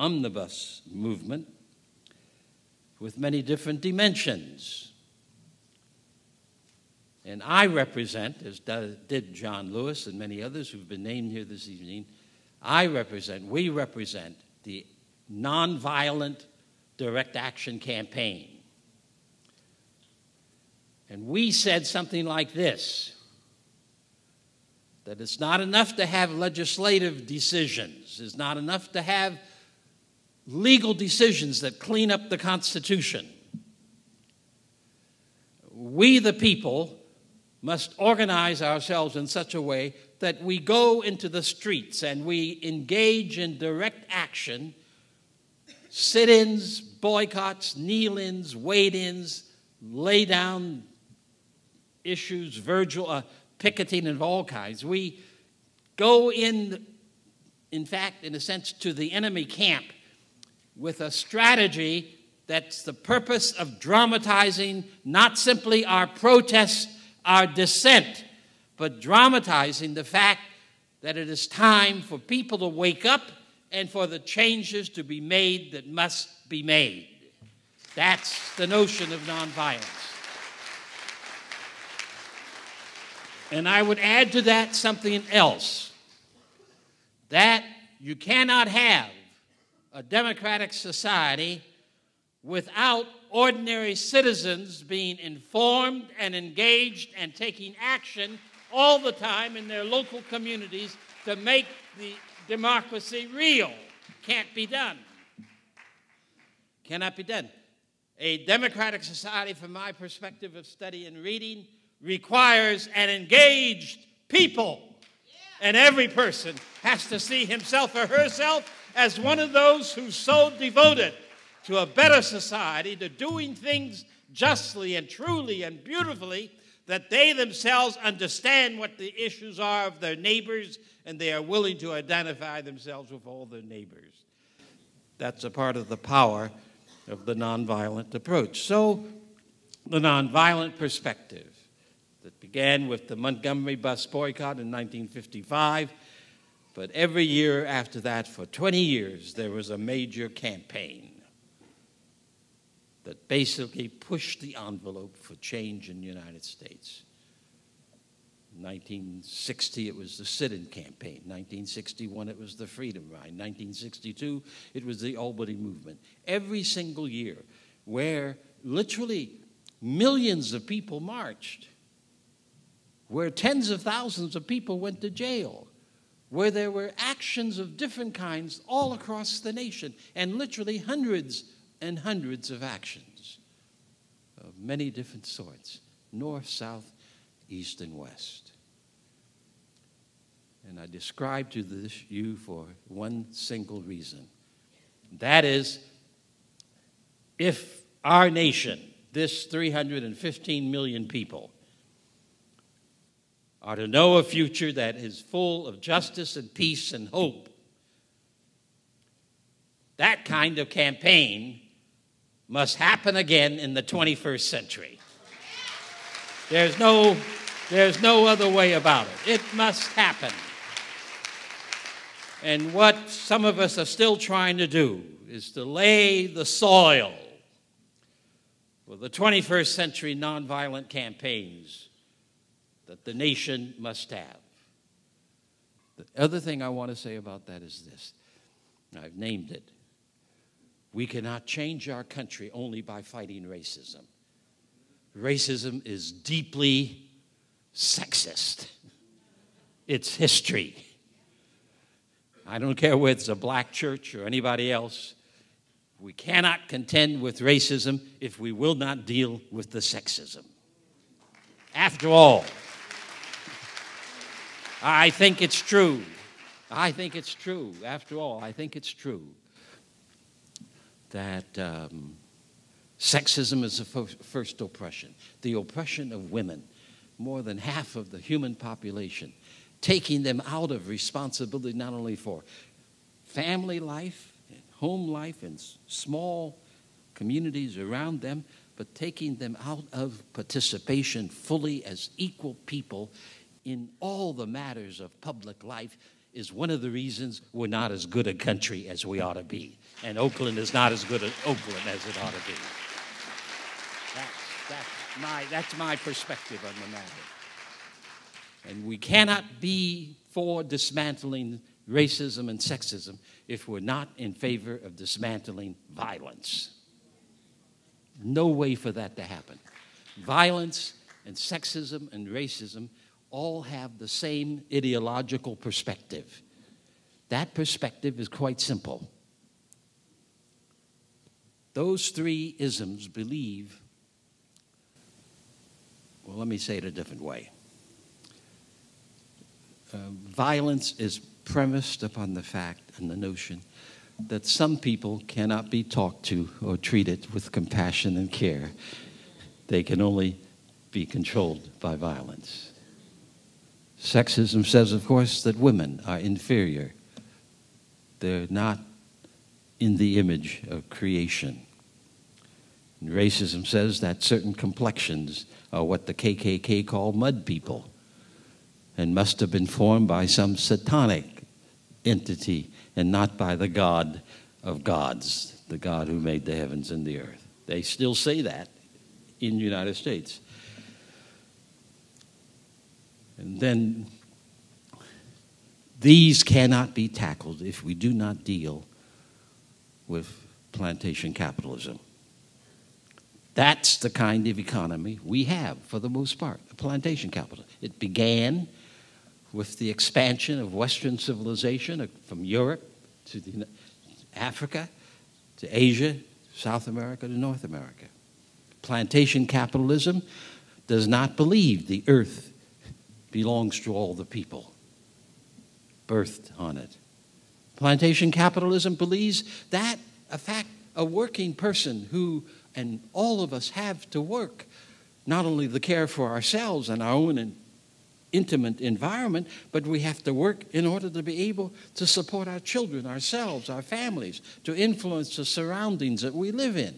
omnibus movement with many different dimensions. And I represent, as did John Lewis and many others who've been named here this evening, we represent the nonviolent direct action campaign. And we said something like this, that it's not enough to have legislative decisions. It's not enough to have legal decisions that clean up the Constitution. We, the people, must organize ourselves in such a way that we go into the streets and we engage in direct action, sit-ins, boycotts, kneel-ins, wade-ins, lay down issues, picketing of all kinds. We go in fact, in a sense, to the enemy camp with a strategy that's the purpose of dramatizing not simply our protest, our dissent, but dramatizing the fact that it is time for people to wake up and for the changes to be made that must be made. That's the notion of nonviolence. And I would add to that something else, that you cannot have a democratic society without ordinary citizens being informed and engaged and taking action all the time in their local communities to make the democracy real. Can't be done. Cannot be done. A democratic society, from my perspective of study and reading, requires an engaged people. And every person has to see himself or herself as one of those who's so devoted to a better society, to doing things justly and truly and beautifully, that they themselves understand what the issues are of their neighbors and they are willing to identify themselves with all their neighbors. That's a part of the power of the nonviolent approach. So, the nonviolent perspective that began with the Montgomery bus boycott in 1955, but every year after that, for 20 years, there was a major campaign that basically pushed the envelope for change in the United States. In 1960, it was the sit-in campaign. 1961, it was the Freedom Ride. 1962, it was the Albany movement. Every single year, where literally millions of people marched, where tens of thousands of people went to jail, where there were actions of different kinds all across the nation, and literally hundreds and hundreds of actions of many different sorts, north, south, east, and west. And I describe to you for one single reason. That is, if our nation, this 315 million people, are to know a future that is full of justice and peace and hope, that kind of campaign must happen again in the 21st century. There's no other way about it. It must happen. And what some of us are still trying to do is to lay the soil for the 21st century nonviolent campaigns that the nation must have. The other thing I want to say about that is this. I've named it. We cannot change our country only by fighting racism. Racism is deeply sexist. It's history. I don't care whether it's a black church or anybody else. We cannot contend with racism if we will not deal with the sexism. After all, I think it's true. After all, I think it's true that sexism is the first oppression, the oppression of women, more than half of the human population, taking them out of responsibility not only for family life, and home life, and small communities around them, but taking them out of participation fully as equal people in all the matters of public life, is one of the reasons we're not as good a country as we ought to be. And Oakland is not as good as Oakland as it ought to be. That's my perspective on the matter. And we cannot be for dismantling racism and sexism if we're not in favor of dismantling violence. No way for that to happen. Violence and sexism and racism all have the same ideological perspective. That perspective is quite simple. Those three isms believe, well, let me say it a different way. Violence is premised upon the fact and the notion that some people cannot be talked to or treated with compassion and care. They can only be controlled by violence. Sexism says, of course, that women are inferior. They're not in the image of creation. And racism says that certain complexions are what the KKK call mud people and must have been formed by some satanic entity and not by the God of gods, the God who made the heavens and the earth. They still say that in the United States. And then these cannot be tackled if we do not deal with plantation capitalism. That's the kind of economy we have, for the most part, a plantation capital. It began with the expansion of Western civilization from Europe to Africa, to Asia, South America, to North America. Plantation capitalism does not believe the earth belongs to all the people birthed on it. Plantation capitalism believes that, in fact, a working person who, and all of us have to work, not only the care for ourselves and our own intimate environment, but we have to work in order to be able to support our children, ourselves, our families, to influence the surroundings that we live in.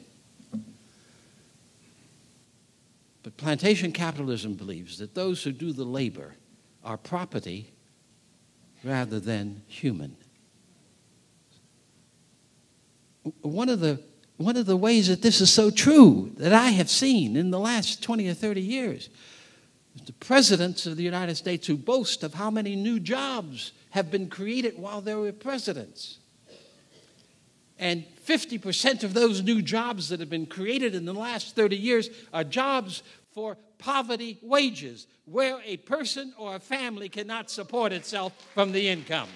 But plantation capitalism believes that those who do the labor are property rather than human. One of the ways that this is so true that I have seen in the last 20 or 30 years is the presidents of the United States who boast of how many new jobs have been created while they were presidents. And 50% of those new jobs that have been created in the last 30 years are jobs for poverty wages, where a person or a family cannot support itself from the income.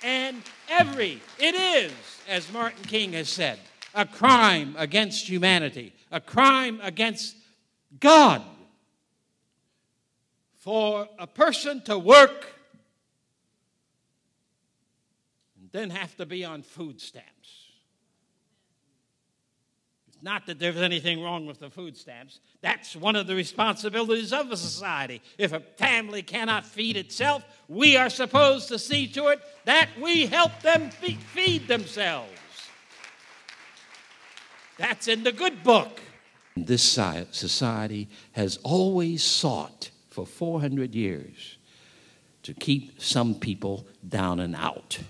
And it is, as Martin King has said, a crime against humanity, a crime against God for a person to work and then have to be on food stamps. It's not that there's anything wrong with the food stamps. That's one of the responsibilities of a society. If a family cannot feed itself, we are supposed to see to it that we help them feed themselves. That's in the good book. This society has always sought for 400 years to keep some people down and out.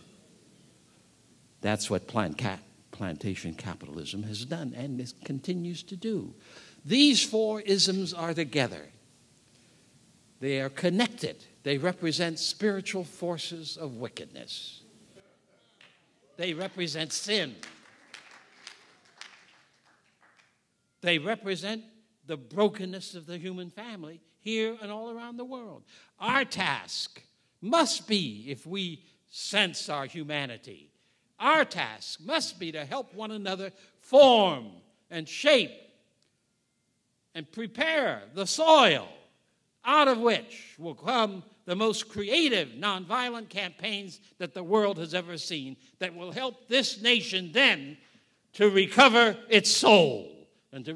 That's what plantation capitalism has done and it continues to do. These four isms are together. They are connected. They represent spiritual forces of wickedness. They represent sin. They represent the brokenness of the human family here and all around the world. Our task must be, if we sense our humanity, our task must be to help one another form and shape and prepare the soil out of which will come the most creative nonviolent campaigns that the world has ever seen that will help this nation then to recover its soul and to